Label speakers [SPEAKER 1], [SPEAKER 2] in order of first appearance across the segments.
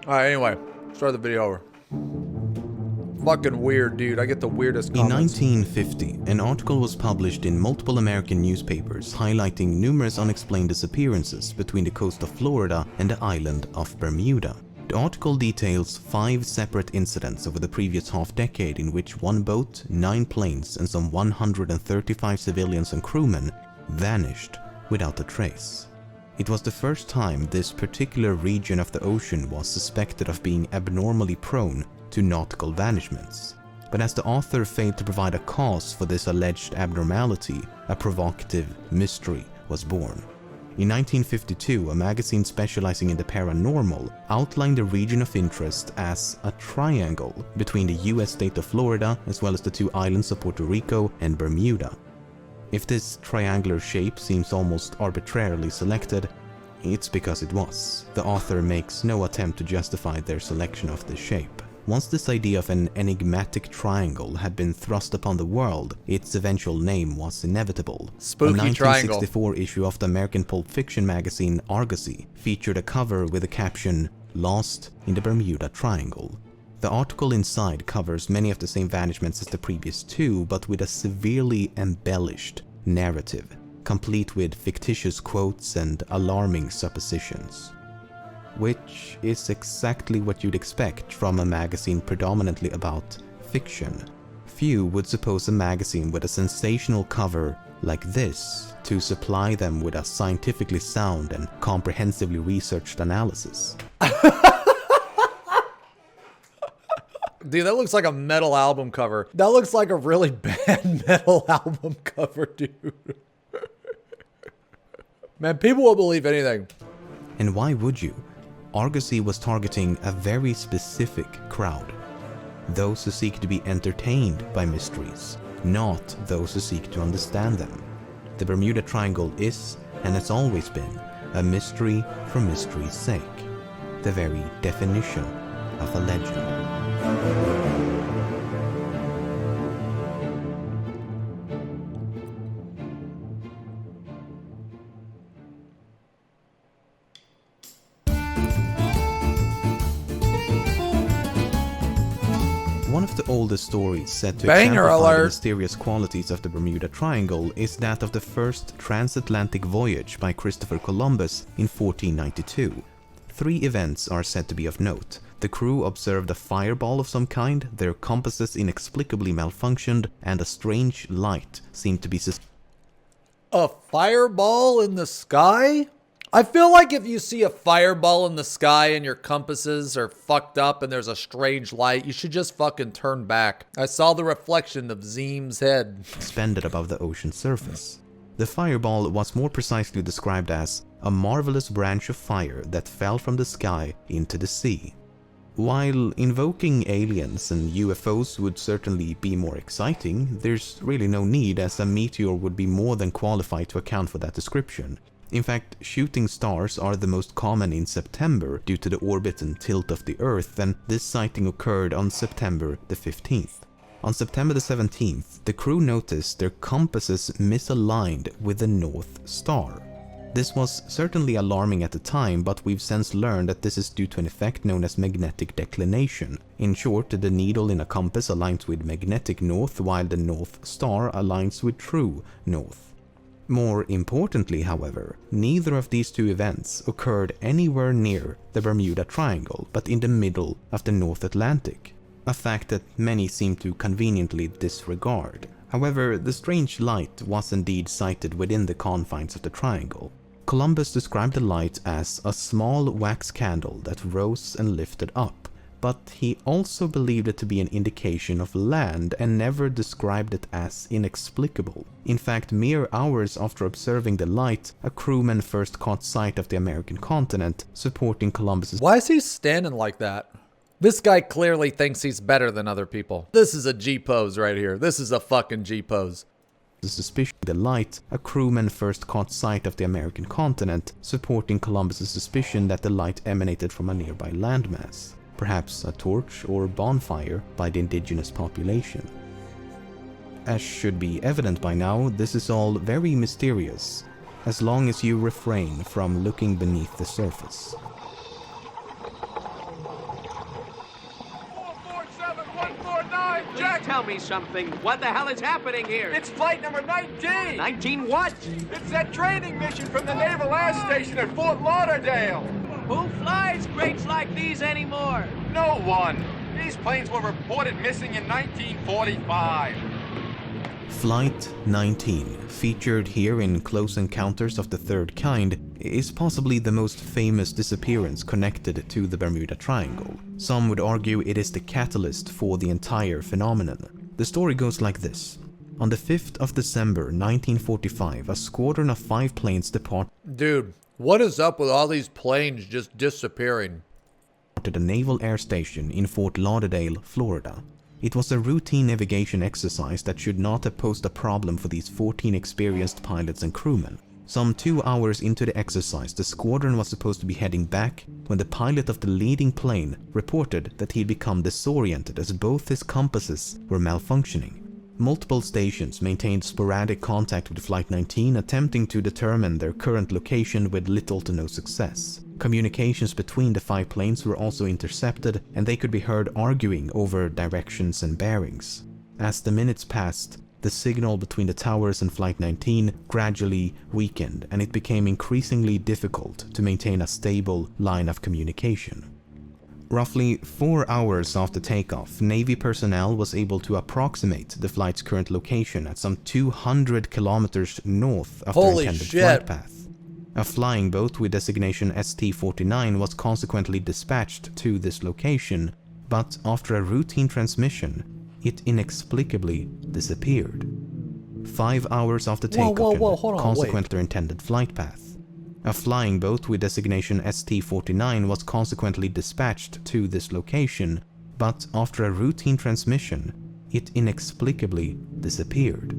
[SPEAKER 1] Alright, anyway, start the video over. Fucking weird, dude. I get the weirdest comments.
[SPEAKER 2] In 1950, an article was published in multiple American newspapers highlighting numerous unexplained disappearances between the coast of Florida and the island of Bermuda. The article details 5 separate incidents over the previous half-decade in which 1 boat, 9 planes, and some 135 civilians and crewmen vanished without a trace. It was the first time this particular region of the ocean was suspected of being abnormally prone to nautical vanishments. But as the author failed to provide a cause for this alleged abnormality, a provocative mystery was born. In 1952, a magazine specializing in the paranormal outlined the region of interest as a triangle between the US state of Florida as well as the 2 islands of Puerto Rico and Bermuda. If this triangular shape seems almost arbitrarily selected, it's because it was. The author makes no attempt to justify their selection of this shape. Once this idea of an enigmatic triangle had been thrust upon the world, its eventual name was inevitable.
[SPEAKER 1] Spooky
[SPEAKER 2] a 1964
[SPEAKER 1] triangle.
[SPEAKER 2] issue of the American pulp fiction magazine Argosy featured a cover with the caption, "Lost in the Bermuda Triangle." The article inside covers many of the same vanishments as the previous 2, but with a severely embellished narrative, complete with fictitious quotes and alarming suppositions. Which is exactly what you'd expect from a magazine predominantly about fiction. Few would suppose a magazine with a sensational cover like this to supply them with a scientifically sound and comprehensively researched analysis.
[SPEAKER 1] Dude, that looks like a metal album cover. That looks like a really bad metal album cover, dude. Man, people will believe anything.
[SPEAKER 2] And why would you? Argosy was targeting a very specific crowd. Those who seek to be entertained by mysteries, not those who seek to understand them. The Bermuda Triangle is, and has always been, a mystery for mystery's sake. The very definition of a legend. One of the oldest stories said to
[SPEAKER 1] Banger
[SPEAKER 2] exemplify the
[SPEAKER 1] alert.
[SPEAKER 2] mysterious qualities of the Bermuda Triangle is that of the first transatlantic voyage by Christopher Columbus in 1492. 3 events are said to be of note. The crew observed a fireball of some kind, their compasses inexplicably malfunctioned, and a strange light seemed to be
[SPEAKER 1] A fireball in the sky? I feel like if you see a fireball in the sky and your compasses are fucked up and there's a strange light, you should just fucking turn back. I saw the reflection of Zeem's head.
[SPEAKER 2] suspended above the ocean surface. The fireball was more precisely described as a marvelous branch of fire that fell from the sky into the sea. While invoking aliens and UFOs would certainly be more exciting, there's really no need, as a meteor would be more than qualified to account for that description. In fact, shooting stars are the most common in September due to the orbit and tilt of the Earth, and this sighting occurred on September the 15th. On September the 17th, the crew noticed their compasses misaligned with the North Star. This was certainly alarming at the time, but we've since learned that this is due to an effect known as magnetic declination. In short, the needle in a compass aligns with magnetic north, while the North Star aligns with true north. More importantly, however, neither of these 2 events occurred anywhere near the Bermuda Triangle, but in the middle of the North Atlantic, a fact that many seem to conveniently disregard. However, the strange light was indeed sighted within the confines of the triangle. Columbus described the light as a small wax candle that rose and lifted up, but he also believed it to be an indication of land and never described it as inexplicable. In fact, mere hours after observing the light, a crewman first caught sight of the American continent, supporting Columbus's
[SPEAKER 1] Why is he standing like that? This guy clearly thinks he's better than other people. This is a G pose right here. This is a fucking G pose.
[SPEAKER 2] suspicion of the light. A crewman first caught sight of the American continent, supporting Columbus's suspicion that the light emanated from a nearby landmass, perhaps a torch or bonfire by the indigenous population. As should be evident by now, this is all very mysterious, as long as you refrain from looking beneath the surface.
[SPEAKER 3] tell me something. What the hell is happening here?
[SPEAKER 4] It's flight number 19!
[SPEAKER 3] 19 what?
[SPEAKER 4] It's that training mission from the Naval Air Station at Fort Lauderdale!
[SPEAKER 3] Who flies crates like these anymore?
[SPEAKER 4] No one! These planes were reported missing in 1945.
[SPEAKER 2] Flight 19, featured here in Close Encounters of the Third Kind, is possibly the most famous disappearance connected to the Bermuda Triangle. Some would argue it is the catalyst for the entire phenomenon. The story goes like this. On the 5th of December 1945, a squadron of 5 planes departed
[SPEAKER 1] Dude, what is up with all these planes just disappearing?
[SPEAKER 2] to the Naval Air Station in Fort Lauderdale, Florida. It was a routine navigation exercise that should not have posed a problem for these 14 experienced pilots and crewmen. Some 2 hours into the exercise, the squadron was supposed to be heading back when the pilot of the leading plane reported that he'd become disoriented as both his compasses were malfunctioning. Multiple stations maintained sporadic contact with Flight 19, attempting to determine their current location with little to no success. Communications between the 5 planes were also intercepted, and they could be heard arguing over directions and bearings. As the minutes passed, the signal between the towers and Flight 19 gradually weakened, and it became increasingly difficult to maintain a stable line of communication. Roughly 4 hours after takeoff, Navy personnel was able to approximate the flight's current location at some 200 kilometers north of their intended flight path. A flying boat with designation ST-49 was consequently dispatched to this location, but after a routine transmission, it inexplicably disappeared. 5 hours after takeoff, consequent to their intended flight path. A flying boat with designation ST-49 was consequently dispatched to this location, but after a routine transmission, it inexplicably disappeared.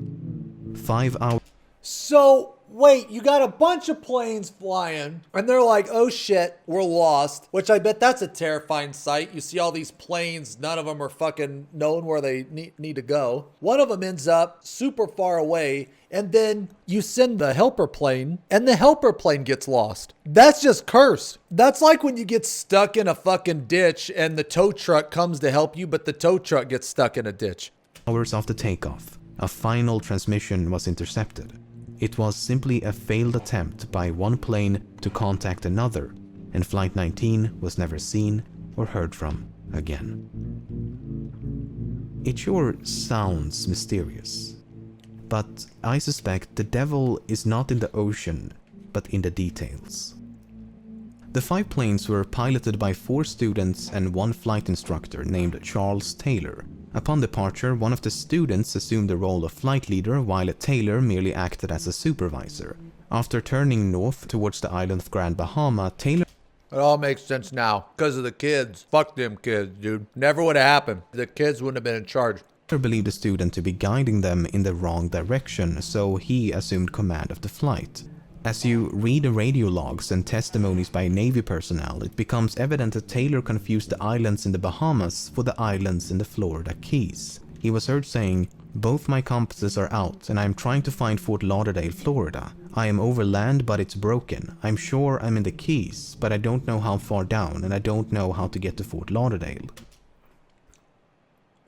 [SPEAKER 2] 5 hours.
[SPEAKER 1] So, wait, you got a bunch of planes flying, and they're like, oh shit, we're lost. Which I bet that's a terrifying sight. You see all these planes, none of them are fucking knowing where they need to go. One of them ends up super far away, and then you send the helper plane, and the helper plane gets lost. That's just cursed. That's like when you get stuck in a fucking ditch, and the tow truck comes to help you, but the tow truck gets stuck in a ditch.
[SPEAKER 2] Hours after takeoff, a final transmission was intercepted. It was simply a failed attempt by one plane to contact another, and Flight 19 was never seen or heard from again. It sure sounds mysterious, but I suspect the devil is not in the ocean, but in the details. The 5 planes were piloted by 4 students and 1 flight instructor named Charles Taylor. Upon departure, one of the students assumed the role of flight leader, while Taylor merely acted as a supervisor. After turning north towards the island of Grand Bahama, Taylor...
[SPEAKER 1] It all makes sense now. Because of the kids. Fuck them kids, dude. Never would have happened. The kids wouldn't have been in charge.
[SPEAKER 2] believed the student to be guiding them in the wrong direction, so he assumed command of the flight. As you read the radio logs and testimonies by Navy personnel, it becomes evident that Taylor confused the islands in the Bahamas for the islands in the Florida Keys. He was heard saying, "Both my compasses are out and I am trying to find Fort Lauderdale, Florida. I am over land but it's broken. I'm sure I'm in the Keys, but I don't know how far down and I don't know how to get to Fort Lauderdale."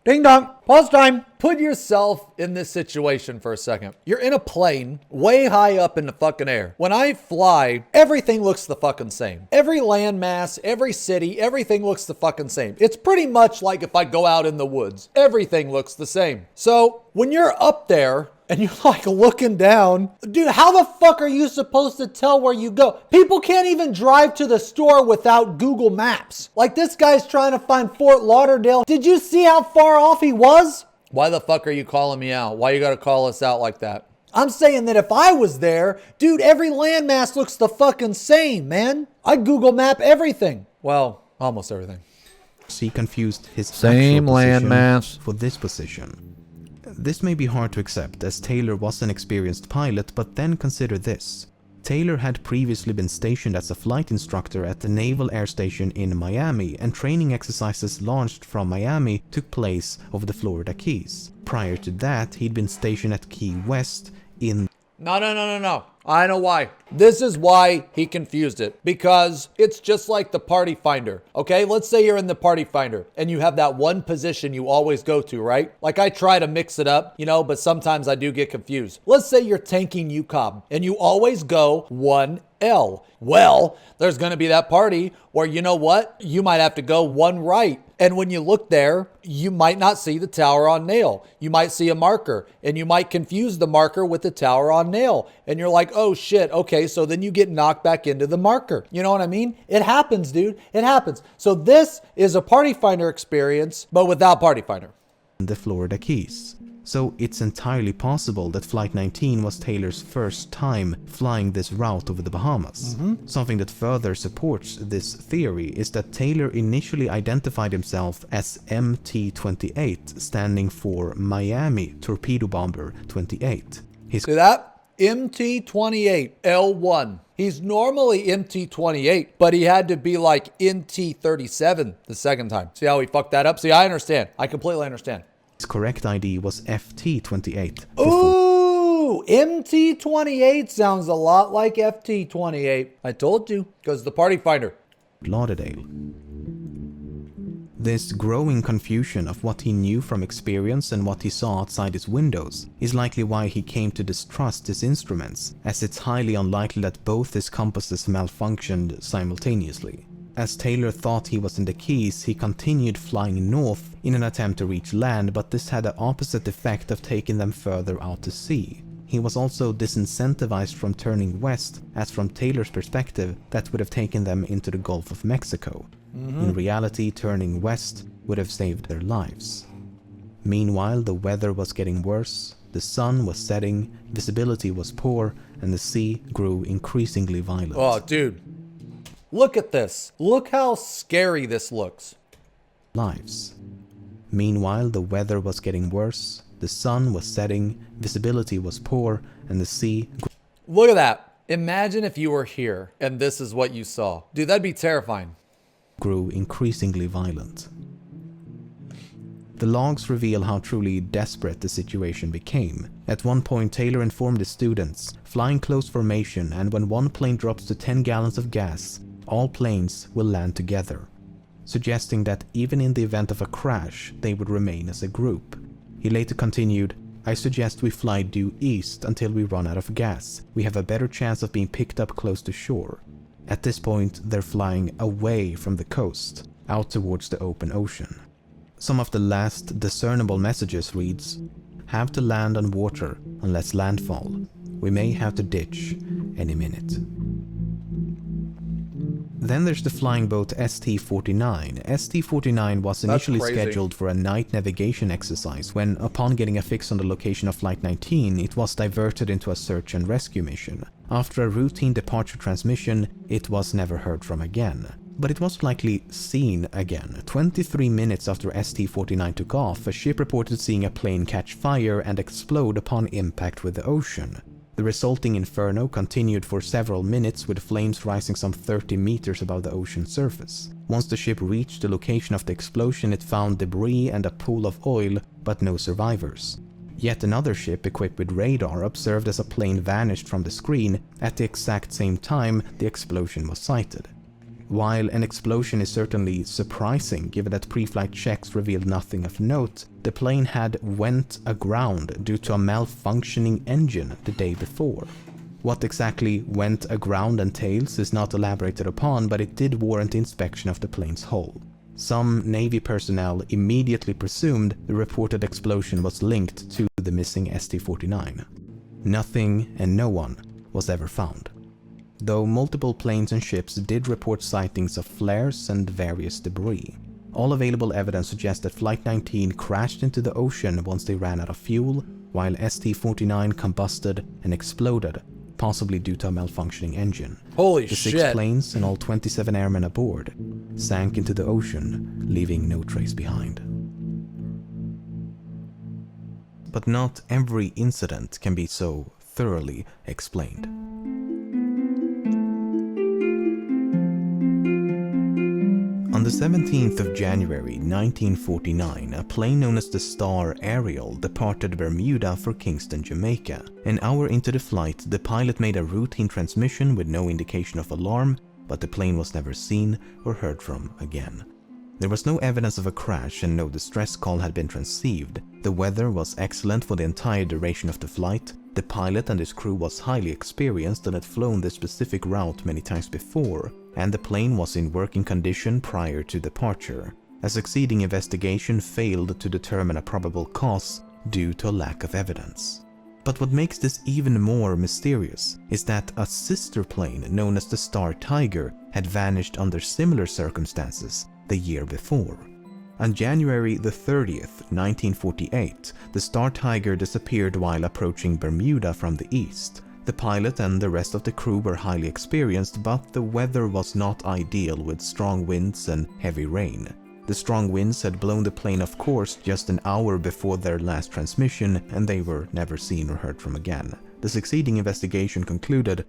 [SPEAKER 1] Ding dong, pause time. Put yourself in this situation for a second. You're in a plane way high up in the fucking air. When I fly, everything looks the fucking same. Every landmass, every city, everything looks the fucking same. It's pretty much like if I go out in the woods. Everything looks the same. So when you're up there and you're like looking down, dude, how the fuck are you supposed to tell where you go? People can't even drive to the store without Google Maps. Like this guy's trying to find Fort Lauderdale. Did you see how far off he was? Why the fuck are you calling me out? Why you gotta call us out like that? I'm saying that if I was there, dude, every landmass looks the fucking same, man. I Google map everything. Well, almost everything.
[SPEAKER 2] He confused his
[SPEAKER 1] same landmass
[SPEAKER 2] for this position. This may be hard to accept as Taylor was an experienced pilot, but then consider this. Taylor had previously been stationed as a flight instructor at the Naval Air Station in Miami, and training exercises launched from Miami took place over the Florida Keys. Prior to that, he'd been stationed at Key West in...
[SPEAKER 1] No. I know why. This is why he confused it. Because it's just like the party finder. Okay, let's say you're in the party finder and you have that one position you always go to, right? Like I try to mix it up, you know, but sometimes I do get confused. Let's say you're tanking UCOB and you always go 1L. Well, there's going to be that party where, you know what? You might have to go 1 right. And when you look there, you might not see the tower on nail. You might see a marker and you might confuse the marker with the tower on nail. And you're like, oh shit, okay, so then you get knocked back into the marker. You know what I mean? It happens, dude. It happens. So this is a party finder experience, but without party finder.
[SPEAKER 2] The Florida Keys. So it's entirely possible that Flight 19 was Taylor's first time flying this route over the Bahamas. Something that further supports this theory is that Taylor initially identified himself as MT-28, standing for Miami Torpedo Bomber 28.
[SPEAKER 1] See that? MT-28 L1. He's normally MT-28, but he had to be like MT-37 the second time. See how he fucked that up? See, I understand. I completely understand.
[SPEAKER 2] His correct ID was FT-28.
[SPEAKER 1] Ooh, MT-28 sounds a lot like FT-28. I told you, because the party finder.
[SPEAKER 2] Lauderdale. This growing confusion of what he knew from experience and what he saw outside his windows is likely why he came to distrust his instruments, as it's highly unlikely that both his compasses malfunctioned simultaneously. As Taylor thought he was in the Keys, he continued flying north in an attempt to reach land, but this had the opposite effect of taking them further out to sea. He was also disincentivized from turning west, as from Taylor's perspective, that would have taken them into the Gulf of Mexico. In reality, turning west would have saved their lives. Meanwhile, the weather was getting worse, the sun was setting, visibility was poor, and the sea grew increasingly violent.
[SPEAKER 1] Oh, dude. Look at this. Look how scary this looks.
[SPEAKER 2] Lives. Meanwhile, the weather was getting worse, the sun was setting, visibility was poor, and the sea...
[SPEAKER 1] Look at that. Imagine if you were here and this is what you saw. Dude, that'd be terrifying.
[SPEAKER 2] ...grew increasingly violent. The logs reveal how truly desperate the situation became. At one point, Taylor informed his students, flying close formation, and when one plane drops to 10 gallons of gas, all planes will land together, suggesting that even in the event of a crash, they would remain as a group. He later continued, I suggest we fly due east until we run out of gas. We have a better chance of being picked up close to shore. At this point, they're flying away from the coast, out towards the open ocean. Some of the last discernible messages reads, have to land on water unless landfall. We may have to ditch any minute. Then there's the flying boat ST-49. ST-49 was initially scheduled for a night navigation exercise when, upon getting a fix on the location of Flight 19, it was diverted into a search and rescue mission. After a routine departure transmission, it was never heard from again. But it was likely seen again. 23 minutes after ST-49 took off, a ship reported seeing a plane catch fire and explode upon impact with the ocean. The resulting inferno continued for several minutes, with flames rising some 30 meters above the ocean surface. Once the ship reached the location of the explosion, it found debris and a pool of oil, but no survivors. Yet another ship equipped with radar observed as a plane vanished from the screen at the exact same time the explosion was sighted. While an explosion is certainly surprising given that pre-flight checks revealed nothing of note, the plane had went aground due to a malfunctioning engine the day before. What exactly went aground entails is not elaborated upon, but it did warrant inspection of the plane's hull. Some Navy personnel immediately presumed the reported explosion was linked to the missing ST-49. Nothing and no one was ever found, though multiple planes and ships did report sightings of flares and various debris. All available evidence suggests that Flight 19 crashed into the ocean once they ran out of fuel, while ST-49 combusted and exploded, possibly due to a malfunctioning engine.
[SPEAKER 1] Holy
[SPEAKER 2] the
[SPEAKER 1] shit.
[SPEAKER 2] 6 planes and all 27 airmen aboard sank into the ocean, leaving no trace behind. But not every incident can be so thoroughly explained. On the 17th of January 1949, a plane known as the Star Ariel departed Bermuda for Kingston, Jamaica. An hour into the flight, the pilot made a routine transmission with no indication of alarm, but the plane was never seen or heard from again. There was no evidence of a crash and no distress call had been received. The weather was excellent for the entire duration of the flight. The pilot and his crew was highly experienced and had flown this specific route many times before, and the plane was in working condition prior to departure. A succeeding investigation failed to determine a probable cause due to a lack of evidence. But what makes this even more mysterious is that a sister plane known as the Star Tiger had vanished under similar circumstances the year before. On January the 30th, 1948, the Star Tiger disappeared while approaching Bermuda from the east. The pilot and the rest of the crew were highly experienced, but the weather was not ideal with strong winds and heavy rain. The strong winds had blown the plane off course just an hour before their last transmission, and they were never seen or heard from again. The succeeding investigation concluded,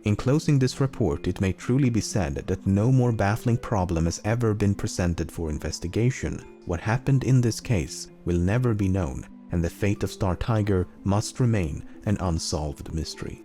[SPEAKER 2] "In closing this report, it may truly be said that no more baffling problem has ever been presented for investigation. What happened in this case will never be known, and the fate of Star Tiger must remain an unsolved mystery."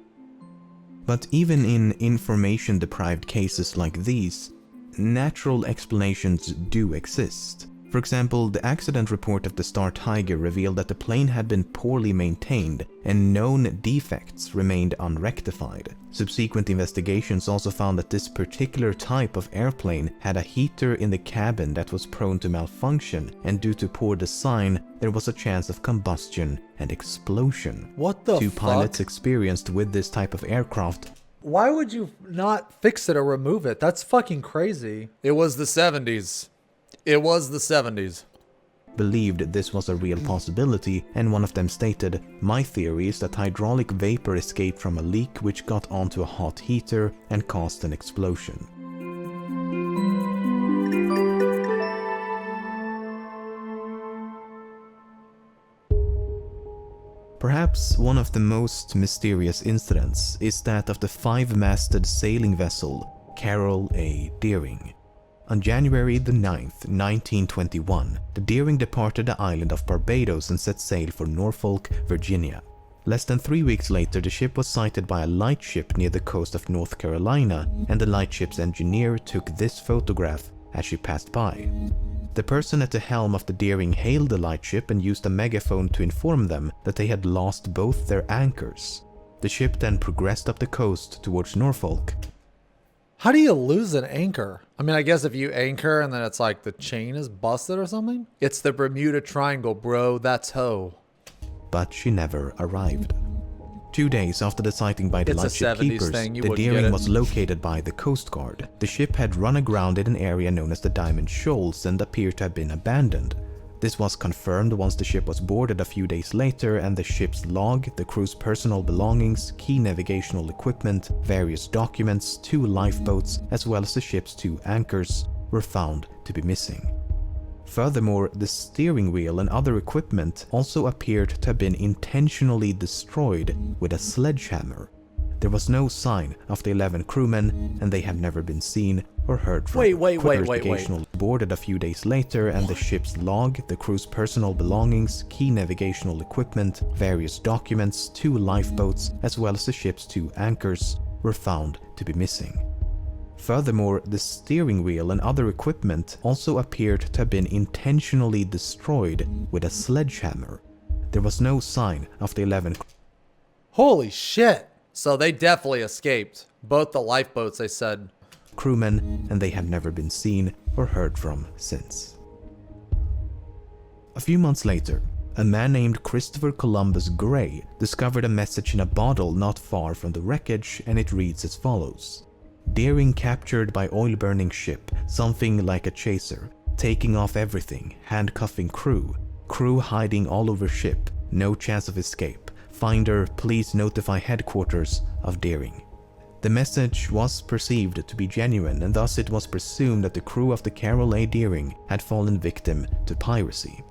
[SPEAKER 2] But even in information-deprived cases like these, natural explanations do exist. For example, the accident report of the Star Tiger revealed that the plane had been poorly maintained and known defects remained unrectified. Subsequent investigations also found that this particular type of airplane had a heater in the cabin that was prone to malfunction, and due to poor design, there was a chance of combustion and explosion.
[SPEAKER 1] What the
[SPEAKER 2] Two
[SPEAKER 1] fuck?
[SPEAKER 2] pilots experienced with this type of aircraft.
[SPEAKER 1] Why would you not fix it or remove it? That's fucking crazy. It was the 70s. It was the 70s.
[SPEAKER 2] Believed this was a real possibility, and one of them stated, "My theory is that hydraulic vapor escaped from a leak which got onto a hot heater and caused an explosion." Perhaps one of the most mysterious incidents is that of the 5-masted sailing vessel Carol A. Deering. On January the 9th, 1921, the Deering departed the island of Barbados and set sail for Norfolk, Virginia. Less than 3 weeks later, the ship was sighted by a lightship near the coast of North Carolina, and the lightship's engineer took this photograph as she passed by. The person at the helm of the Deering hailed the lightship and used a megaphone to inform them that they had lost both their anchors. The ship then progressed up the coast towards Norfolk.
[SPEAKER 1] How do you lose an anchor? I mean, I guess if you anchor and then it's like the chain is busted or something? It's the Bermuda Triangle, bro. That's ho.
[SPEAKER 2] But she never arrived. 2 days after the sighting by the
[SPEAKER 1] It's a
[SPEAKER 2] lightship
[SPEAKER 1] 70s
[SPEAKER 2] keepers,
[SPEAKER 1] thing, you
[SPEAKER 2] the
[SPEAKER 1] wouldn't get
[SPEAKER 2] Deering
[SPEAKER 1] it.
[SPEAKER 2] was located by the Coast Guard. The ship had run aground in an area known as the Diamond Shoals and appeared to have been abandoned. This was confirmed once the ship was boarded a few days later, and the ship's log, the crew's personal belongings, key navigational equipment, various documents, 2 lifeboats, as well as the ship's 2 anchors were found to be missing. Furthermore, the steering wheel and other equipment also appeared to have been intentionally destroyed with a sledgehammer. There was no sign of the 11 crewmen, and they have never been seen or heard from.
[SPEAKER 1] Wait.
[SPEAKER 2] Navigational boarded a few days later, and the ship's log, the crew's personal belongings, key navigational equipment, various documents, 2 lifeboats, as well as the ship's 2 anchors were found to be missing. Furthermore, the steering wheel and other equipment also appeared to have been intentionally destroyed with a sledgehammer. There was no sign of the 11
[SPEAKER 1] Holy shit. So they definitely escaped. Both the lifeboats, they said.
[SPEAKER 2] crewmen, and they have never been seen or heard from since. A few months later, a man named Christopher Columbus Gray discovered a message in a bottle not far from the wreckage, and it reads as follows: "Deering captured by oil-burning ship, something like a chaser, taking off everything, handcuffing crew hiding all over ship, no chance of escape. Finder, please notify headquarters of Deering." The message was perceived to be genuine, and thus it was presumed that the crew of the Carol A. Deering had fallen victim to piracy.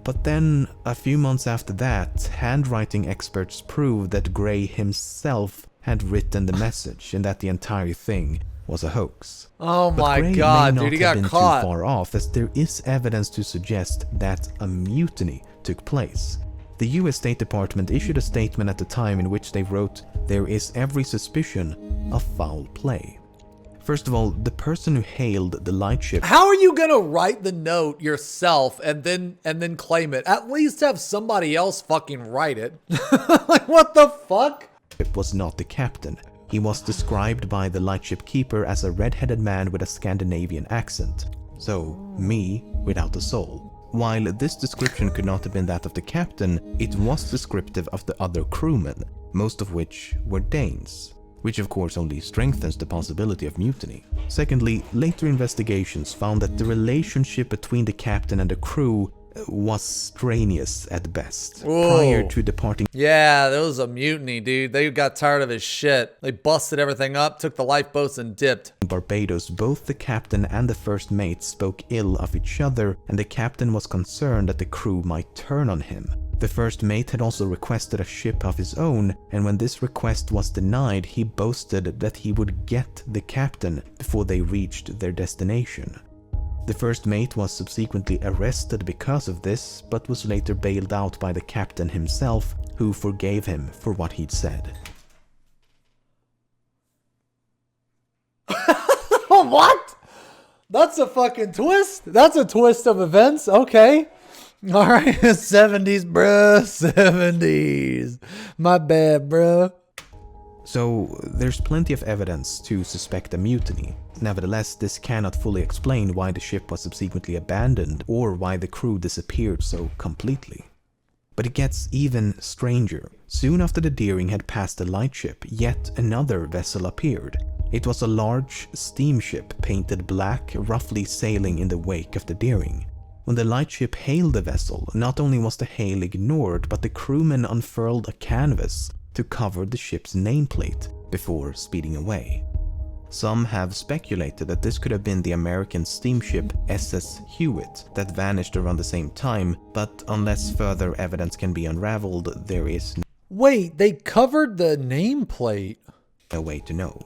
[SPEAKER 2] But then, a few months after that, handwriting experts proved that Gray himself had written the message and that the entire thing was a hoax.
[SPEAKER 1] Oh
[SPEAKER 2] But
[SPEAKER 1] my
[SPEAKER 2] Gray
[SPEAKER 1] god,
[SPEAKER 2] may
[SPEAKER 1] dude,
[SPEAKER 2] not
[SPEAKER 1] he
[SPEAKER 2] have
[SPEAKER 1] got
[SPEAKER 2] been
[SPEAKER 1] caught.
[SPEAKER 2] too far off, as there is evidence to suggest that a mutiny took place. The US State Department issued a statement at the time in which they wrote, "There is every suspicion of foul play." First of all, the person who hailed the lightship
[SPEAKER 1] How are you gonna write the note yourself and then claim it? At least have somebody else fucking write it. Like, what the fuck?
[SPEAKER 2] was not the captain. He was described by the lightship keeper as a red-headed man with a Scandinavian accent. So, me without a soul. While this description could not have been that of the captain, it was descriptive of the other crewmen, most of which were Danes, which of course only strengthens the possibility of mutiny. Secondly, later investigations found that the relationship between the captain and the crew was strenuous at best.
[SPEAKER 1] Whoa.
[SPEAKER 2] Prior to departing
[SPEAKER 1] Yeah, there was a mutiny, dude. They got tired of his shit. They busted everything up, took the lifeboats and dipped.
[SPEAKER 2] Barbados, both the captain and the first mate spoke ill of each other, and the captain was concerned that the crew might turn on him. The first mate had also requested a ship of his own, and when this request was denied, he boasted that he would get the captain before they reached their destination. The first mate was subsequently arrested because of this, but was later bailed out by the captain himself, who forgave him for what he'd said.
[SPEAKER 1] What? That's a fucking twist? That's a twist of events? Okay. Alright, 70s, bro. 70s. My bad, bro.
[SPEAKER 2] So, there's plenty of evidence to suspect a mutiny. Nevertheless, this cannot fully explain why the ship was subsequently abandoned or why the crew disappeared so completely. But it gets even stranger. Soon after the Deering had passed the lightship, yet another vessel appeared. It was a large steamship painted black, roughly sailing in the wake of the Deering. When the lightship hailed the vessel, not only was the hail ignored, but the crewmen unfurled a canvas to cover the ship's nameplate before speeding away. Some have speculated that this could have been the American steamship SS Hewitt that vanished around the same time, but unless further evidence can be unraveled, there is
[SPEAKER 1] Wait, they covered the nameplate.
[SPEAKER 2] no way to know.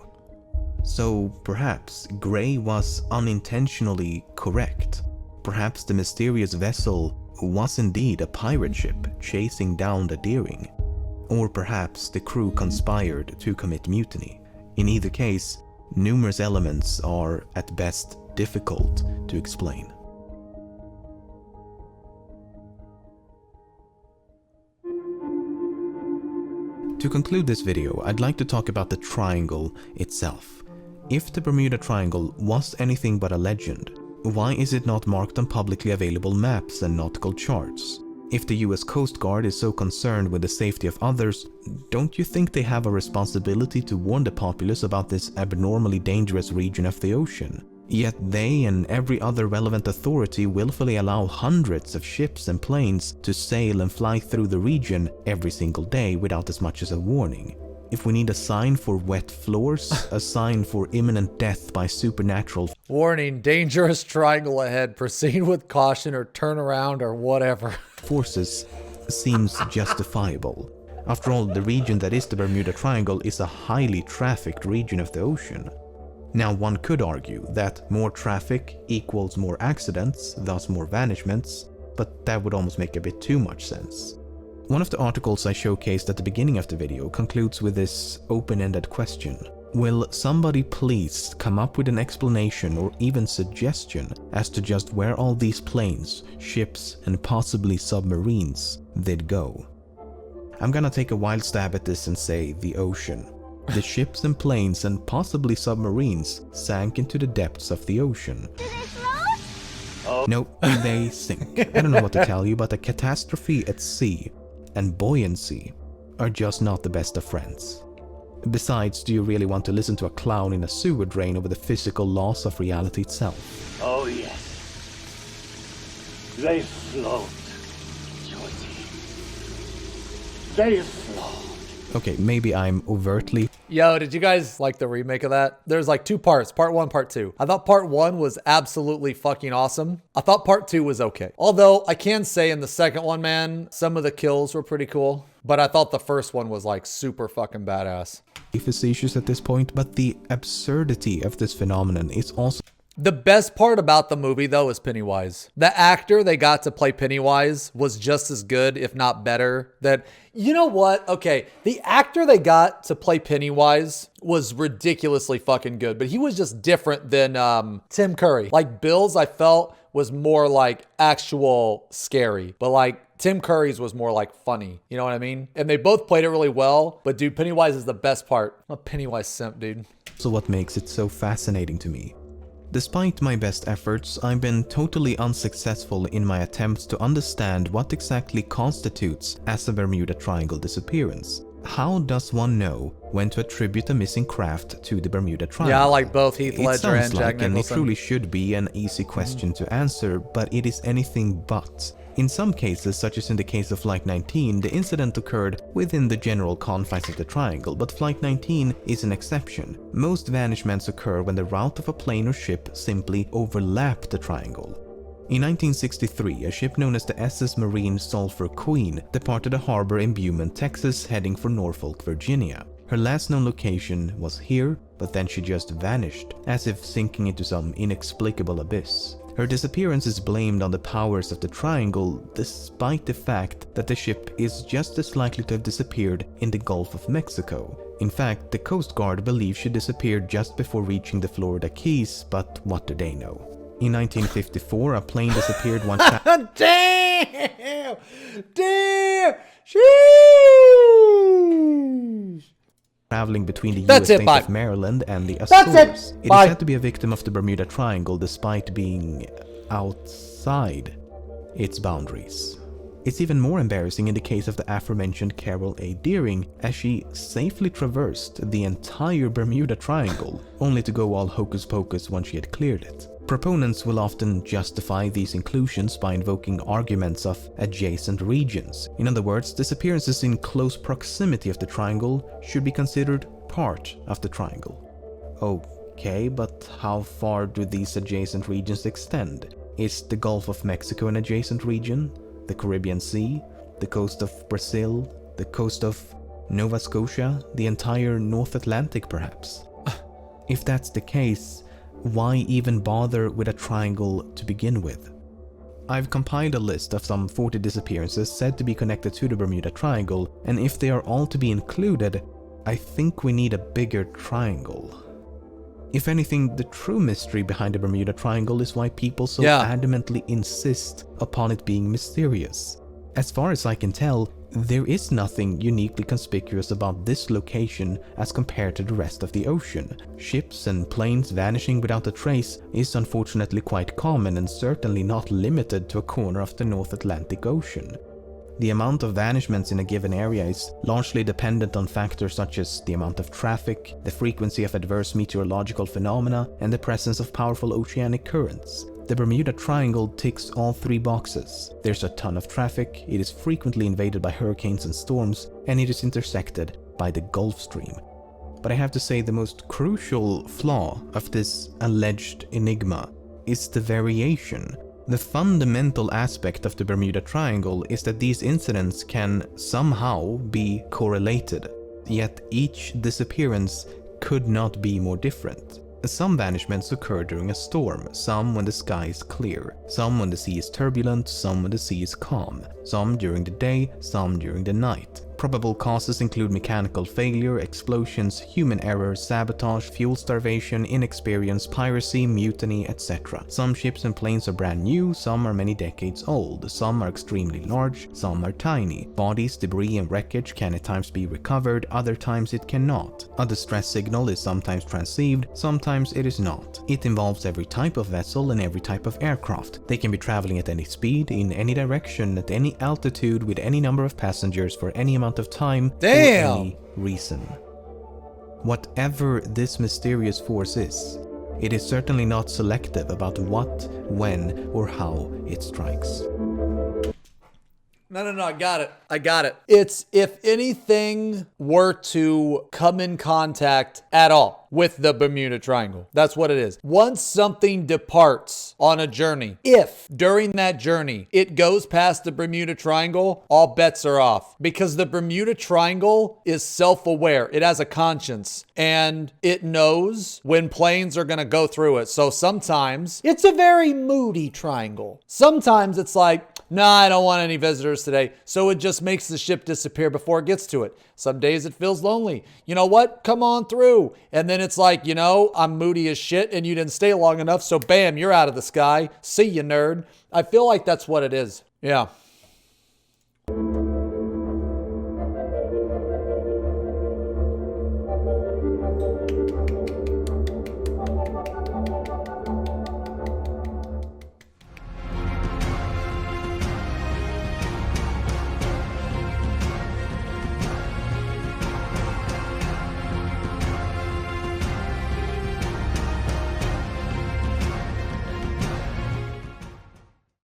[SPEAKER 2] So perhaps Gray was unintentionally correct. Perhaps the mysterious vessel was indeed a pirate ship chasing down the Deering. Or perhaps the crew conspired to commit mutiny. In either case, numerous elements are at best difficult to explain. To conclude this video, I'd like to talk about the triangle itself. If the Bermuda Triangle was anything but a legend, why is it not marked on publicly available maps and nautical charts? If the US Coast Guard is so concerned with the safety of others, don't you think they have a responsibility to warn the populace about this abnormally dangerous region of the ocean? Yet they and every other relevant authority willfully allow hundreds of ships and planes to sail and fly through the region every single day without as much as a warning. If we need a sign for wet floors, a sign for imminent death by supernatural
[SPEAKER 1] Warning, dangerous triangle ahead. Proceed with caution or turn around or whatever.
[SPEAKER 2] forces seems justifiable. After all, the region that is the Bermuda Triangle is a highly trafficked region of the ocean. Now, one could argue that more traffic equals more accidents, thus more vanishments, but that would almost make a bit too much sense. One of the articles I showcased at the beginning of the video concludes with this open-ended question. Will somebody please come up with an explanation or even suggestion as to just where all these planes, ships, and possibly submarines did go? I'm gonna take a wild stab at this and say the ocean. The ships and planes and possibly submarines sank into the depths of the ocean.
[SPEAKER 5] Do they float?
[SPEAKER 2] Nope, they sink. I don't know what to tell you, but a catastrophe at sea and buoyancy are just not the best of friends. Besides, do you really want to listen to a clown in a sewer drain over the physical loss of reality itself?
[SPEAKER 6] Oh, yes. They float, Georgie. They float.
[SPEAKER 2] Okay, maybe I'm overtly
[SPEAKER 1] Yo, did you guys like the remake of that? There's like 2 parts, part 1, part 2. I thought part 1 was absolutely fucking awesome. I thought part 2 was okay. Although I can say in the second one, man, some of the kills were pretty cool. But I thought the first one was like super fucking badass.
[SPEAKER 2] Facetious at this point, but the absurdity of this phenomenon is also
[SPEAKER 1] The best part about the movie, though, is Pennywise. The actor they got to play Pennywise was just as good, if not better. You know what? Okay, the actor they got to play Pennywise was ridiculously fucking good, but he was just different than Tim Curry. Like, Bill's, I felt, was more like actual scary, but like Tim Curry's was more like funny. You know what I mean? And they both played it really well, but dude, Pennywise is the best part. I'm a Pennywise simp, dude.
[SPEAKER 2] So what makes it so fascinating to me. Despite my best efforts, I've been totally unsuccessful in my attempts to understand what exactly constitutes as a Bermuda Triangle disappearance. How does one know when to attribute a missing craft to the Bermuda Triangle?
[SPEAKER 1] Yeah, I like both Heath
[SPEAKER 2] It
[SPEAKER 1] Ledger and
[SPEAKER 2] sounds
[SPEAKER 1] Jack
[SPEAKER 2] like, and it
[SPEAKER 1] Nicholson.
[SPEAKER 2] truly should be an easy question to answer, but it is anything but. In some cases, such as in the case of Flight 19, the incident occurred within the general confines of the triangle, but Flight 19 is an exception. Most vanishments occur when the route of a plane or ship simply overlapped the triangle. In 1963, a ship known as the SS Marine Sulphur Queen departed a harbor in Beaumont, Texas, heading for Norfolk, Virginia. Her last known location was here, but then she just vanished, as if sinking into some inexplicable abyss. Her disappearance is blamed on the powers of the triangle, despite the fact that the ship is just as likely to have disappeared in the Gulf of Mexico. In fact, the Coast Guard believes she disappeared just before reaching the Florida Keys, but what do they know? In 1954, a plane disappeared once.
[SPEAKER 1] Damn! Damn! Sheesh!
[SPEAKER 2] Traveling between the
[SPEAKER 1] That's
[SPEAKER 2] US
[SPEAKER 1] it,
[SPEAKER 2] state
[SPEAKER 1] bye.
[SPEAKER 2] of Maryland and the
[SPEAKER 1] That's it.
[SPEAKER 2] Azores. It is
[SPEAKER 1] Bye.
[SPEAKER 2] said to be a victim of the Bermuda Triangle despite being outside its boundaries. It's even more embarrassing in the case of the aforementioned Carol A. Deering, as she safely traversed the entire Bermuda Triangle, only to go all hocus pocus once she had cleared it. Proponents will often justify these inclusions by invoking arguments of adjacent regions. In other words, disappearances in close proximity of the triangle should be considered part of the triangle. Okay, but how far do these adjacent regions extend? Is the Gulf of Mexico an adjacent region? The Caribbean Sea? The coast of Brazil? The coast of Nova Scotia? The entire North Atlantic, perhaps? If that's the case, why even bother with a triangle to begin with? I've compiled a list of some 40 disappearances said to be connected to the Bermuda Triangle, and if they are all to be included, I think we need a bigger triangle. If anything, the true mystery behind the Bermuda Triangle is why people so adamantly insist upon it being mysterious. As far as I can tell, there is nothing uniquely conspicuous about this location as compared to the rest of the ocean. Ships and planes vanishing without a trace is unfortunately quite common and certainly not limited to a corner of the North Atlantic Ocean. The amount of vanishments in a given area is largely dependent on factors such as the amount of traffic, the frequency of adverse meteorological phenomena, and the presence of powerful oceanic currents. The Bermuda Triangle ticks all 3 boxes. There's a ton of traffic, it is frequently invaded by hurricanes and storms, and it is intersected by the Gulf Stream. But I have to say the most crucial flaw of this alleged enigma is the variation. The fundamental aspect of the Bermuda Triangle is that these incidents can somehow be correlated, yet each disappearance could not be more different. Some vanishments occur during a storm, some when the sky is clear, some when the sea is turbulent, some when the sea is calm, some during the day, some during the night. Probable causes include mechanical failure, explosions, human error, sabotage, fuel starvation, inexperience, piracy, mutiny, etc. Some ships and planes are brand new, some are many decades old, some are extremely large, some are tiny. Bodies, debris and wreckage can at times be recovered, other times it cannot. A distress signal is sometimes transceived, sometimes it is not. It involves every type of vessel and every type of aircraft. They can be traveling at any speed, in any direction, at any altitude, with any number of passengers for any amount of time for any reason. Whatever this mysterious force is, it is certainly not selective about what, when, or how it strikes.
[SPEAKER 1] No, I got it. It's if anything were to come in contact at all with the Bermuda Triangle. That's what it is. Once something departs on a journey, if during that journey it goes past the Bermuda Triangle, all bets are off. Because the Bermuda Triangle is self-aware. It has a conscience. And it knows when planes are going to go through it. So sometimes it's a very moody triangle. Sometimes it's like, nah, I don't want any visitors today. So it just makes the ship disappear before it gets to it. Some days it feels lonely. You know what? Come on through. And then it's like, you know, I'm moody as shit and you didn't stay long enough. So bam, you're out of the sky. See you, nerd. I feel like that's what it is. Yeah.